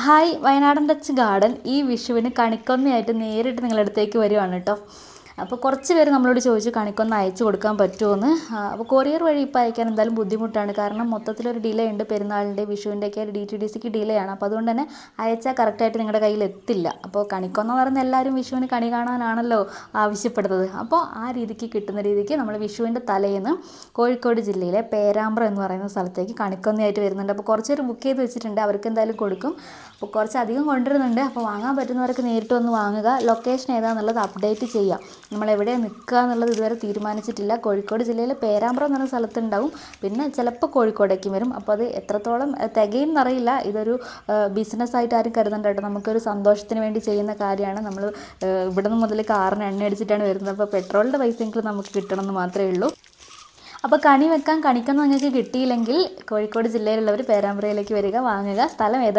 Hi വയനാടൻ touch garden ഈ വിഷുവിന് കണിക്കൊന്നയായിട്ട് നേരിട്ട് നിങ്ങളുടെ അടുത്തേക്ക് വരുവാണ് കേട്ടോ. അപ്പോൾ കുറച്ച് പേര് നമ്മളോട് ചോദിച്ചു കണിക്കൊന്ന അയച്ചു കൊടുക്കാൻ പറ്റുമോയെന്ന്. അപ്പോൾ കൊറിയർ വഴി ഇപ്പോൾ അയക്കാൻ എന്തായാലും ബുദ്ധിമുട്ടാണ്. കാരണം മൊത്തത്തിലൊരു ഡിലേ ഉണ്ട്. പെരുന്നാളിൻ്റെ വിഷുവിൻ്റെയൊക്കെ DTDCക്ക് ഡിലേ ആണ്. അപ്പോൾ അതുകൊണ്ട് തന്നെ അയച്ചാൽ കറക്റ്റായിട്ട് നിങ്ങളുടെ കയ്യിൽ എത്തില്ല. അപ്പോൾ കണിക്കൊന്ന പറയുന്ന എല്ലാവരും വിഷുവിന് കണി കാണാനാണല്ലോ ആവശ്യപ്പെടുന്നത്. അപ്പോൾ ആ രീതിക്ക് കിട്ടുന്ന രീതിക്ക് നമ്മൾ വിഷുവിൻ്റെ തലേന്ന് കോഴിക്കോട് ജില്ലയിലെ പേരാമ്പ്ര എന്ന് പറയുന്ന സ്ഥലത്തേക്ക് കണിക്കൊന്നയായിട്ട് വരുന്നുണ്ട്. അപ്പോൾ കുറച്ച് പേര് ബുക്ക് ചെയ്ത് വെച്ചിട്ടുണ്ട്. അവർക്ക് എന്തായാലും കൊടുക്കും. അപ്പോൾ കുറച്ചധികം കൊണ്ടുവരുന്നുണ്ട്. അപ്പോൾ വാങ്ങാൻ പറ്റുന്നവർക്ക് നേരിട്ട് വന്ന് വാങ്ങുക. ലൊക്കേഷൻ ഏതാണെന്നുള്ളത് അപ്ഡേറ്റ് ചെയ്യാം. നമ്മൾ എവിടെയാണ് നിൽക്കുക എന്നുള്ളത് ഇതുവരെ തീരുമാനിച്ചിട്ടില്ല. കോഴിക്കോട് ജില്ലയിൽ പേരാമ്പ്ര എന്ന് പറഞ്ഞ സ്ഥലത്തുണ്ടാവും. പിന്നെ ചിലപ്പോൾ കോഴിക്കോടേക്കും വരും. അപ്പോൾ അത് എത്രത്തോളം തികയും എന്നറിയില്ല. ഇതൊരു ബിസിനസ്സായിട്ട് ആരും കരുതണ്ട കേട്ടോ. നമുക്കൊരു സന്തോഷത്തിന് വേണ്ടി ചെയ്യുന്ന കാര്യമാണ്. നമ്മൾ ഇവിടെ നിന്ന് മുതൽ കാറിന് എണ്ണ അടിച്ചിട്ടാണ് വരുന്നത്. അപ്പോൾ പെട്രോളിൻ്റെ പൈസയെങ്കിലും നമുക്ക് കിട്ടണമെന്ന് മാത്രമേ ഉള്ളൂ. അപ്പോൾ കണി വെക്കാൻ കണിക്കൊന്നും നിങ്ങൾക്ക് കിട്ടിയില്ലെങ്കിൽ കോഴിക്കോട് ജില്ലയിലുള്ളവർ പേരാമ്പ്രയിലേക്ക് വരിക, വാങ്ങുക. സ്ഥലം ഏതാ